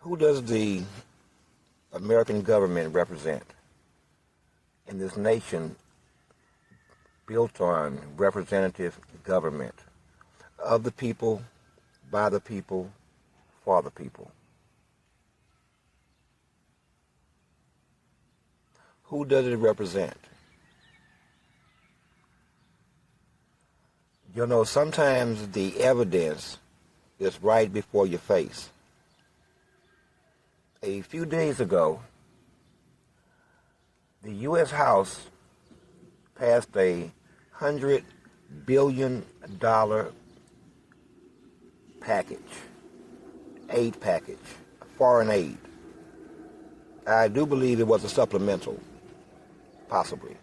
Who does the American government represent in this nation built on representative government? Of the people, by the people, for the people. Who does it represent? You know, sometimes the evidence is right before your face. A few days ago, the U.S. House passed a $100 billion package, aid package, foreign aid. I do believe it was a supplemental, possibly.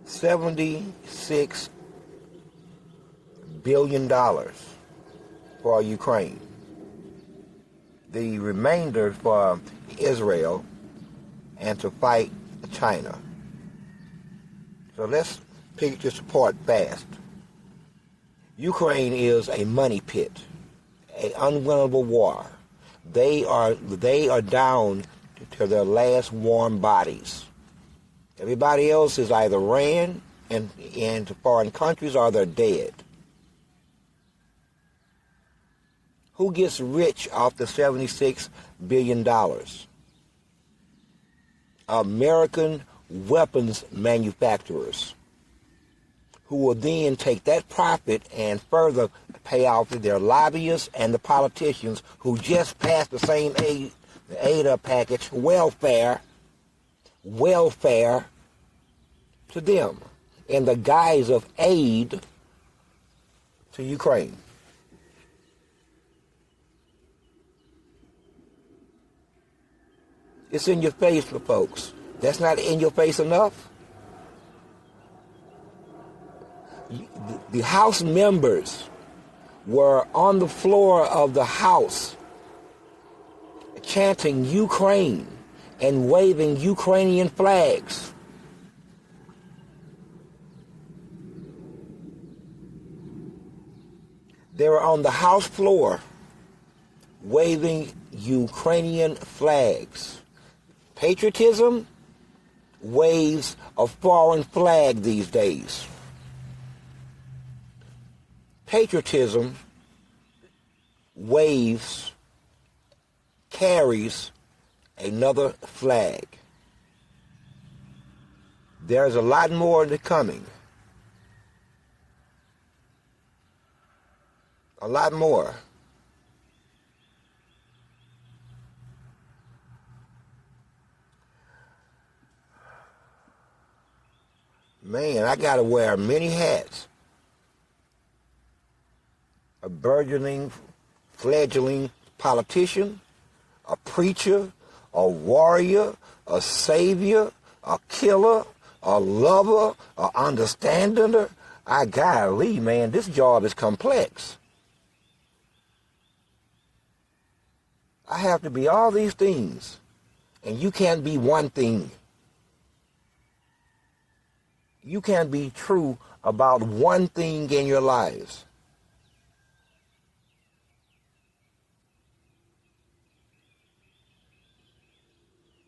$76 billion for Ukraine. The remainder for Israel and to fight China. So let's pick this apart fast. Ukraine is a money pit, an unwinnable war. They are down to their last warm bodies. Everybody else is either ran and to foreign countries or they're dead. Who gets rich off the $76 billion? American weapons manufacturers, who will then take that profit and further pay off their lobbyists and the politicians who just passed the same aid package, welfare to them in the guise of aid to Ukraine. It's in your face, folks. That's not in your face enough. The House members were on the floor of the House chanting Ukraine and waving Ukrainian flags. They were on the House floor waving Ukrainian flags. Patriotism waves a foreign flag these days. Patriotism carries another flag. There's a lot more coming. A lot more. Man, I gotta wear many hats. A burgeoning, fledgling politician, a preacher, a warrior, a savior, a killer, a lover, a understander. I golly, man, this job is complex. I have to be all these things, and you can't be one thing. You can't be true about one thing in your lives.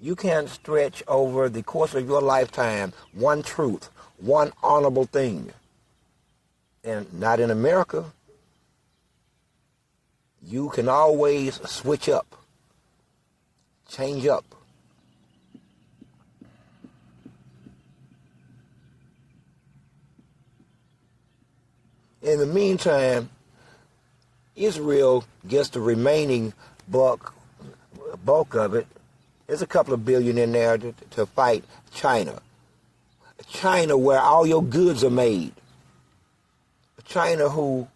You can't stretch over the course of your lifetime one truth, one honorable thing. And not in America. You can always switch up, change up. In the meantime, Israel gets the remaining bulk of it. There's a couple of billion in there to fight China. China, where all your goods are made. China, who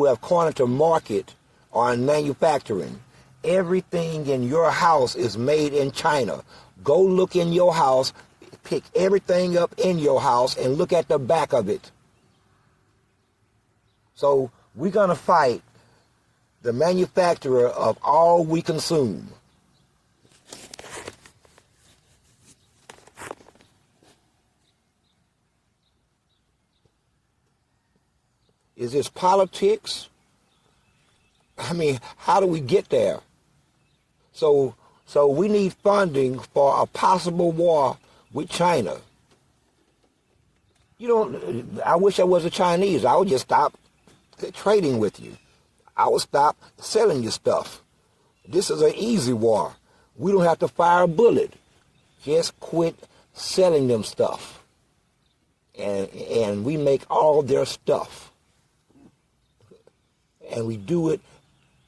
have cornered the market on manufacturing. Everything in your house is made in China. Go look in your house, pick everything up in your house, and look at the back of it. So we're going to fight the manufacturer of all we consume. Is this politics I mean, how do we get there? So we need funding for a possible war with China. I wish I was a Chinese. I would just stop trading with you. I would stop selling you stuff. This is an easy war. We don't have to fire a bullet. Just quit selling them stuff. And we make all their stuff. And we do it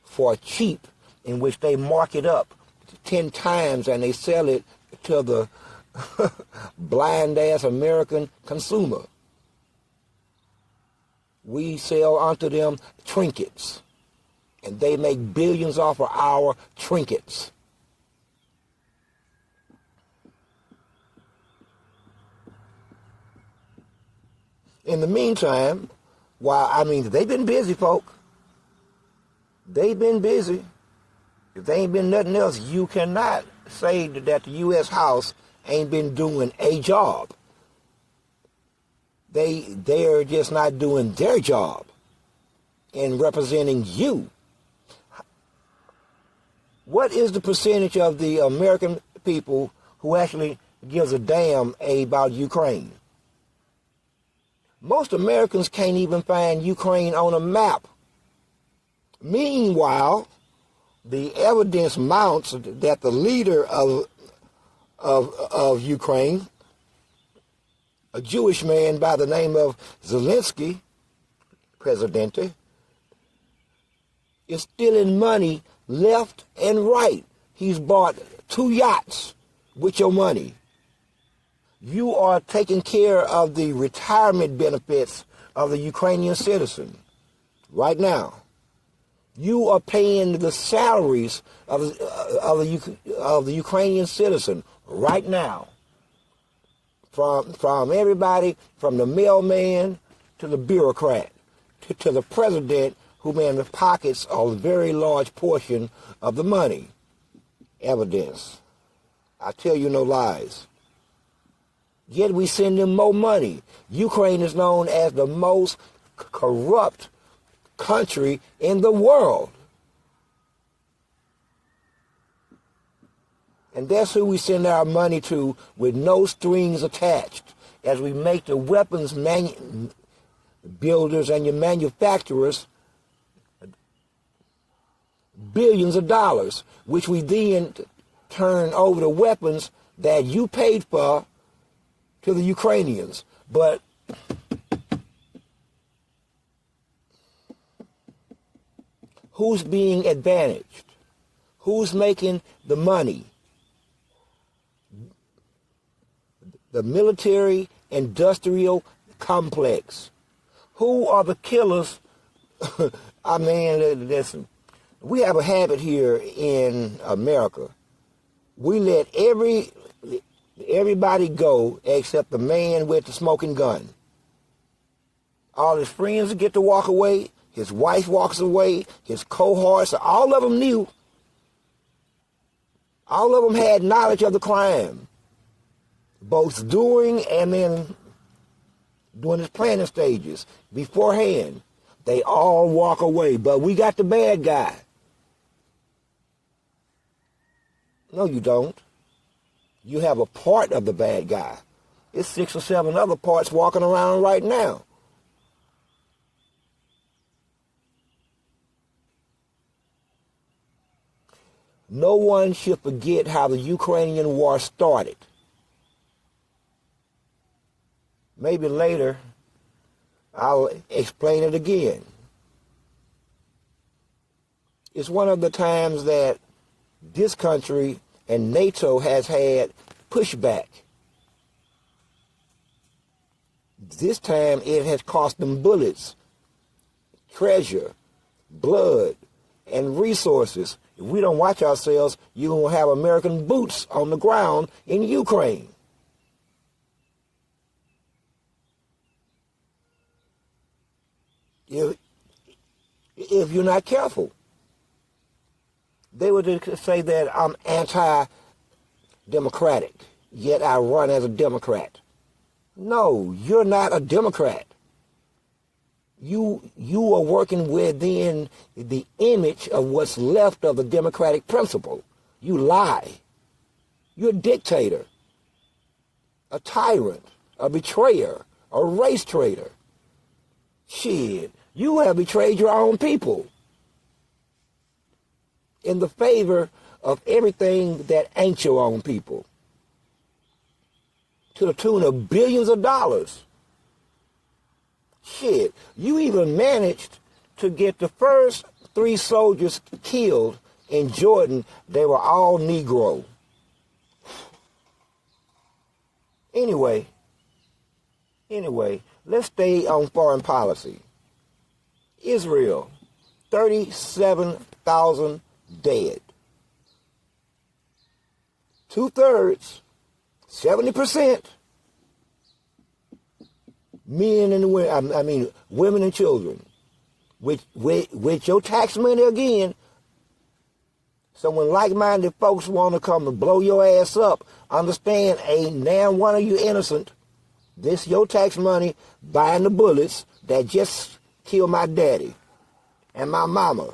for cheap, in which they mark it up 10 times and they sell it to the blind-ass American consumer. We sell unto them trinkets, and they make billions off of our trinkets. In the meantime, they've been busy, folk. They've been busy. If they ain't been nothing else, you cannot say that the U.S. House ain't been doing a job. They're just not doing their job in representing you. What is the percentage of the American people who actually gives a damn about Ukraine? Most Americans can't even find Ukraine on a map. Meanwhile, the evidence mounts that the leader of Ukraine, a Jewish man by the name of Zelensky, Presidente, is stealing money left and right. He's bought 2 yachts with your money. You are taking care of the retirement benefits of the Ukrainian citizen right now. You are paying the salaries of the Ukrainian citizen right now. From everybody, from the mailman to the bureaucrat to the president, who man pockets a very large portion of the money. Evidence. I tell you no lies. Yet we send them more money. Ukraine is known as the most corrupt country in the world. And that's who we send our money to with no strings attached, as we make the weapons builders and your manufacturers billions of dollars, which we then turn over the weapons that you paid for to the Ukrainians. But who's being advantaged? Who's making the money? The military industrial complex. Who are the killers? I mean, listen, we have a habit here in America. We let everybody go except the man with the smoking gun. All his friends get to walk away. His wife walks away. His cohorts, all of them knew. All of them had knowledge of the crime, both during and then during his planning stages. Beforehand, they all walk away. But we got the bad guy. No, you don't. You have a part of the bad guy. It's 6 or 7 other parts walking around right now. No one should forget how the Ukrainian war started. Maybe later I'll explain it again. It's one of the times that this country and NATO has had pushback. This time it has cost them bullets, treasure, blood, and resources. If we don't watch ourselves, you're going to have American boots on the ground in Ukraine. If you're not careful. They would say that I'm anti-democratic, yet I run as a Democrat. No, you're not a Democrat. you are working within the image of what's left of the democratic principle. You lie. You're a dictator, a tyrant, a betrayer, a race traitor. Shit, you have betrayed your own people in the favor of everything that ain't your own people, to the tune of billions of dollars. Shit, you even managed to get the first 3 soldiers killed in Jordan. They were all Negro. Anyway, let's stay on foreign policy. Israel, 37,000 dead. 2/3, 70%, men and women, women and children, with your tax money again. So when like-minded folks want to come and blow your ass up, understand, ain't damn one of you innocent. This your tax money buying the bullets that just killed my daddy and my mama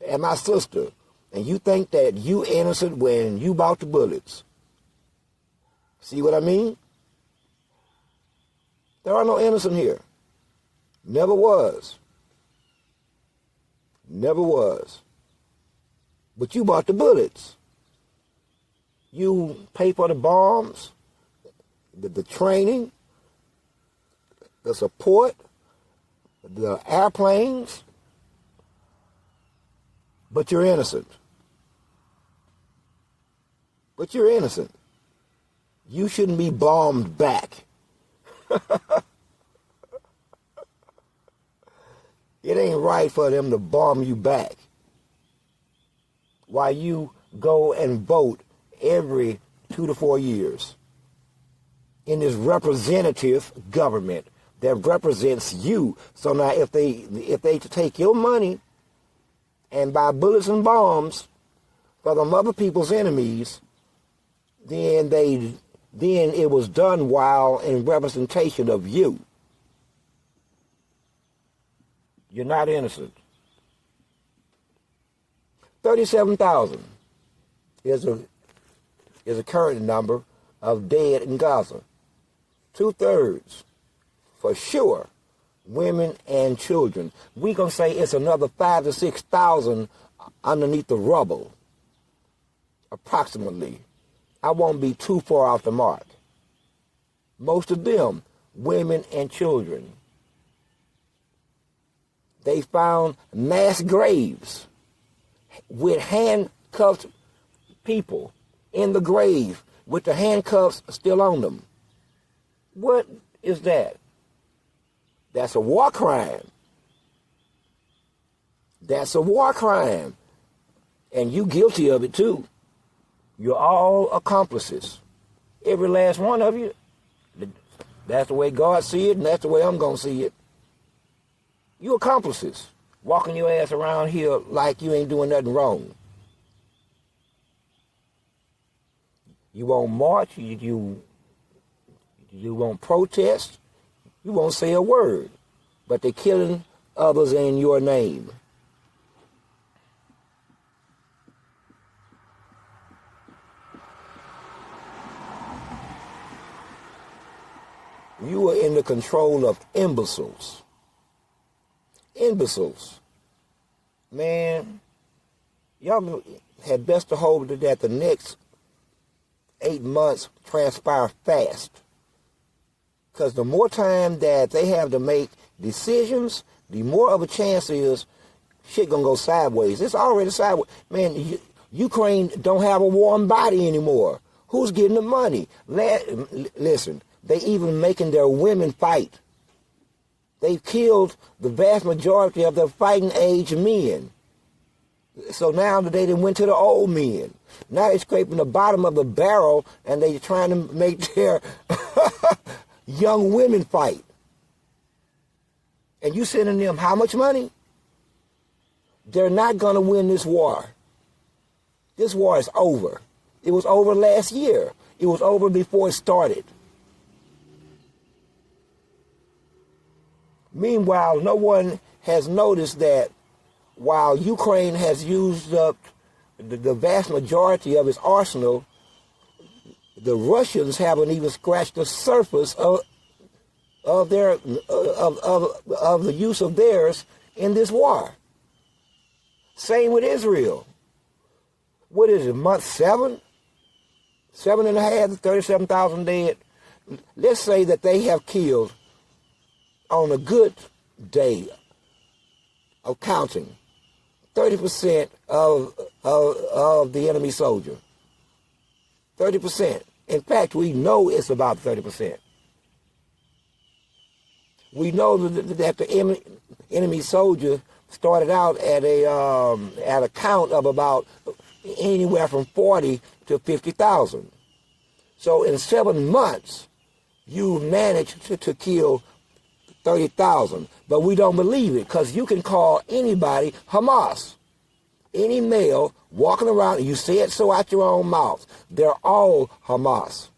and my sister. And you think that you innocent when you bought the bullets. See what I mean? There are no innocent here. Never was. Never was. But you bought the bullets. You pay for the bombs, the training, the support, the airplanes, but you're innocent. But you're innocent. You shouldn't be bombed back. It ain't right for them to bomb you back while you go and vote every 2 to 4 years in this representative government that represents you. So now if they take your money and buy bullets and bombs for them other people's enemies, then it was done while in representation of you. You're not innocent. 37,000 is a current number of dead in Gaza. 2/3, for sure, women and children. We're going to say it's another 5,000 to 6,000 underneath the rubble, approximately. I won't be too far off the mark. Most of them, women and children. They found mass graves with handcuffed people in the grave with the handcuffs still on them. What is that? That's a war crime. That's a war crime. And you guilty of it too. You're all accomplices. Every last one of you. That's the way God see it, and that's the way I'm going to see it. You accomplices. Walking your ass around here like you ain't doing nothing wrong. You won't march, you won't protest, you won't say a word, but they're killing others in your name. You are in the control of imbeciles. Imbeciles. Man, y'all had best to hope that the next 8 months transpire fast. Because the more time that they have to make decisions, the more of a chance is shit gonna go sideways. It's already sideways. Man, Ukraine don't have a warm body anymore. Who's getting the money? Listen, they even making their women fight. They've killed the vast majority of their fighting age men. So now they done went to the old men. Now they're scraping the bottom of the barrel and they're trying to make their young women fight. And you sending them how much money? They're not going to win this war. This war is over. It was over last year. It was over before it started. Meanwhile, no one has noticed that while Ukraine has used up the vast majority of its arsenal, the Russians haven't even scratched the surface of the use of theirs in this war. Same with Israel. What is it, month 7? 7.5, 37,000 dead. Let's say that they have killed, on a good day of counting, 30% of the enemy soldier. 30%. In fact, we know it's about 30%. We know that the enemy soldier started out at a count of about anywhere from 40 to 50,000. So in 7 months, you managed to kill 30,000. But we don't believe it, because you can call anybody Hamas. Any male walking around, and you say it so out your own mouth, they're all Hamas.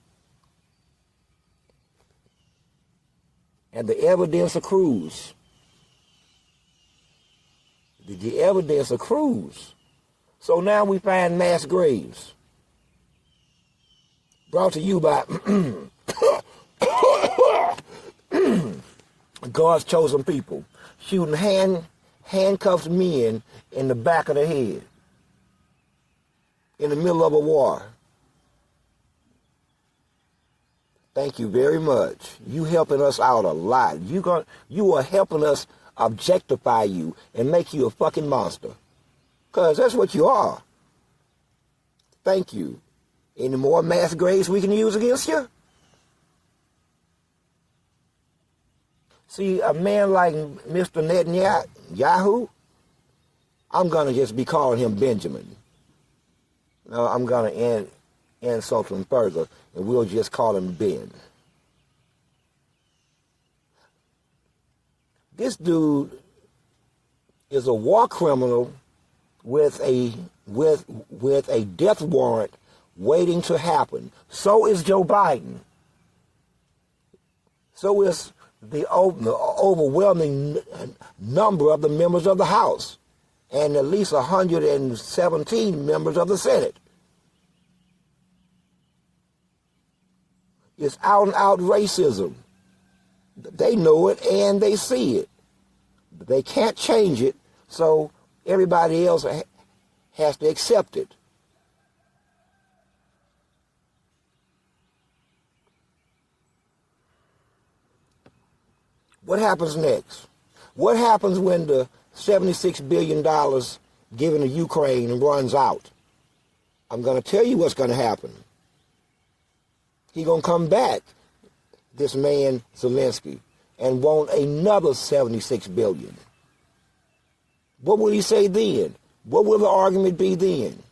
And the evidence accrues. The evidence accrues. So now we find mass graves. Brought to you by God's chosen people, shooting handcuffed men in the back of the head in the middle of a war. Thank you very much. You helping us out a lot. You are helping us objectify you and make you a fucking monster. Because that's what you are. Thank you. Any more mass graves we can use against you? See, a man like Mr. Netanyahu, I'm going to just be calling him Benjamin. No, I'm going to insult him further, and we'll just call him Ben. This dude is a war criminal with a death warrant waiting to happen. So is Joe Biden. So is the overwhelming number of the members of the House, and at least 117 members of the Senate. It's out and out racism. They know it and they see it. But they can't change it, so everybody else has to accept it. What happens next? What happens when the $76 billion given to Ukraine runs out? I'm going to tell you what's going to happen. He's going to come back, this man Zelensky, and want another $76 billion. What will he say then? What will the argument be then?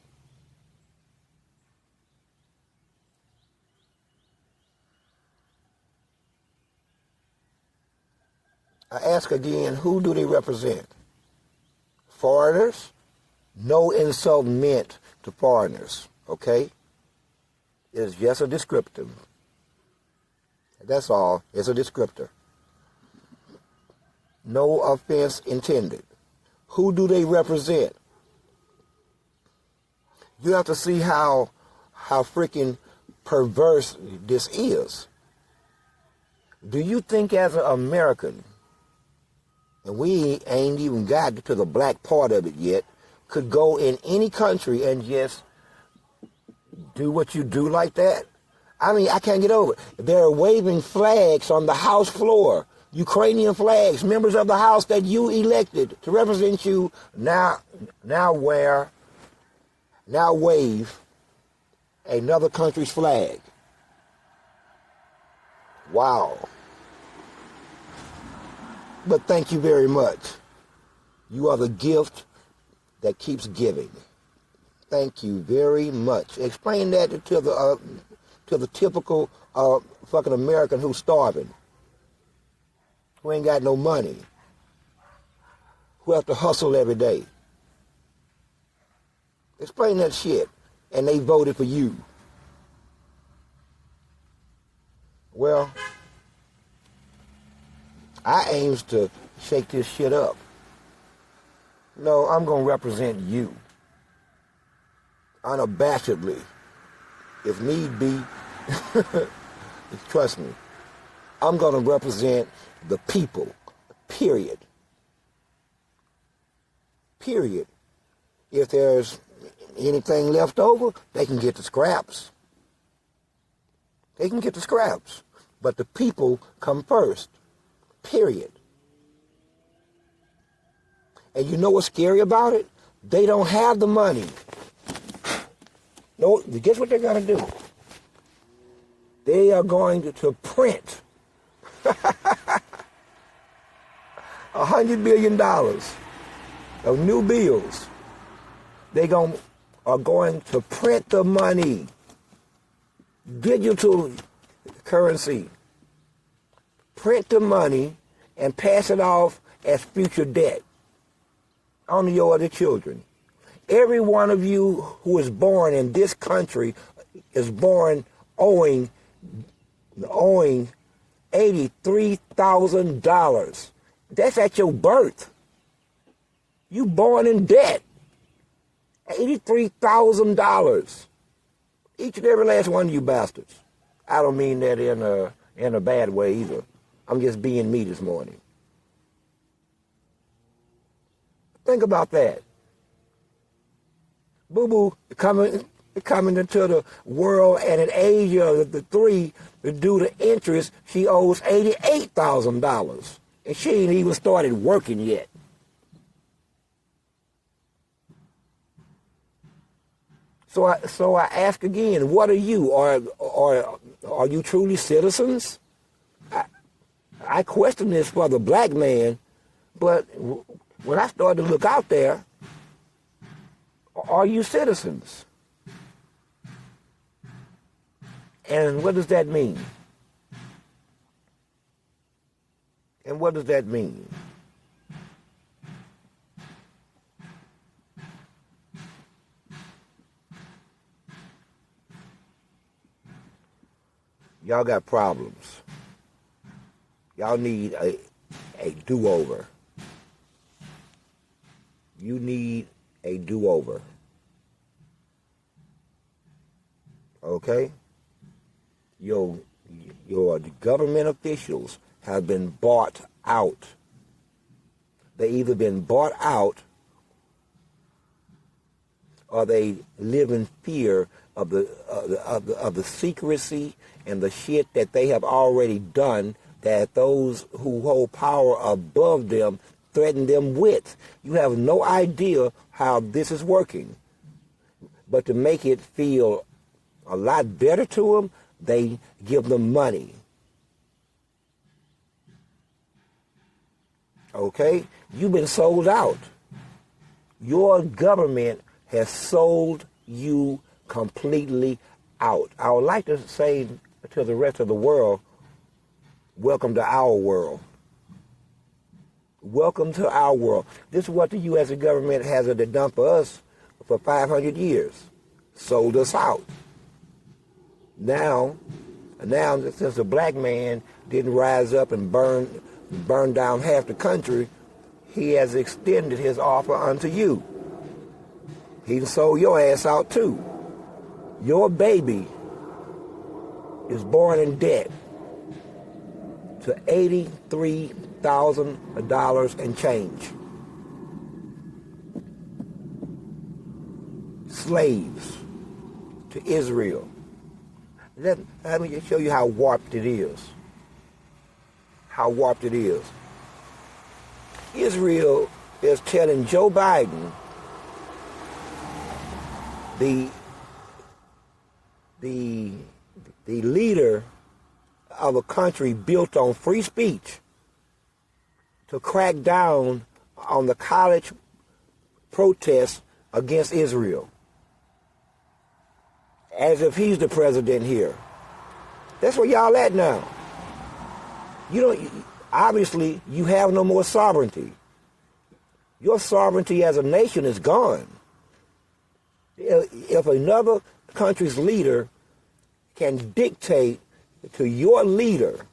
I ask again, who do they represent? Foreigners? No insult meant to foreigners, okay? It's just a descriptor. That's all. It's a descriptor. No offense intended. Who do they represent? You have to see how freaking perverse this is. Do you think as an American, and we ain't even got to the black part of it yet, could go in any country and just do what you do like that? I mean, I can't get over it. They're waving flags on the House floor, Ukrainian flags, members of the House that you elected to represent you, now wave another country's flag. Wow. But thank you very much. You are the gift that keeps giving. Thank you very much. Explain that to the typical fucking American who's starving, who ain't got no money, who have to hustle every day. Explain that shit, and they voted for you. Well, I aims to shake this shit up. No, I'm going to represent you. Unabashedly. If need be, trust me, I'm going to represent the people. Period. Period. If there's anything left over, they can get the scraps. They can get the scraps. But the people come first. Period. And you know what's scary about it? They don't have the money. No, guess what they're going to do? They are going to print $100 billion of new bills. They are going to print the money. Digital currency. Print the money and pass it off as future debt on your other children. Every one of you who is born in this country is born owing $83,000. That's at your birth. You born in debt. $83,000. Each and every last one of you bastards. I don't mean that in a bad way either. I'm just being me this morning. Think about that. Boo-boo coming into the world at an age of the 3, due to interest, she owes $88,000. And she ain't even started working yet. So I ask again, what are you? Are you truly citizens? I question this for the black man, but when I start to look out there, are you citizens? And what does that mean? And what does that mean? Y'all got problems. Y'all need a do-over. You need a do-over. Okay? Your government officials have been bought out. They either been bought out or they live in fear of the secrecy and the shit that they have already done, that those who hold power above them threaten them with. You have no idea how this is working. But to make it feel a lot better to them, they give them money. Okay? You've been sold out. Your government has sold you completely out. I would like to say to the rest of the world, welcome to our world. Welcome to our world. This is what the U.S. government has done for us for 500 years. Sold us out. Now, since the black man didn't rise up and burn down half the country, he has extended his offer unto you. He sold your ass out too. Your baby is born in debt to $83,000 and change. Slaves to Israel. Let me just show you how warped it is. How warped it is. Israel is telling Joe Biden, the leader of a country built on free speech, to crack down on the college protests against Israel. As if he's the president here. That's where y'all at now. Obviously, you have no more sovereignty. Your sovereignty as a nation is gone. If another country's leader can dictate to your leader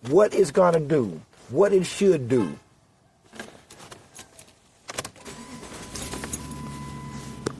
what it's going to do, what it should do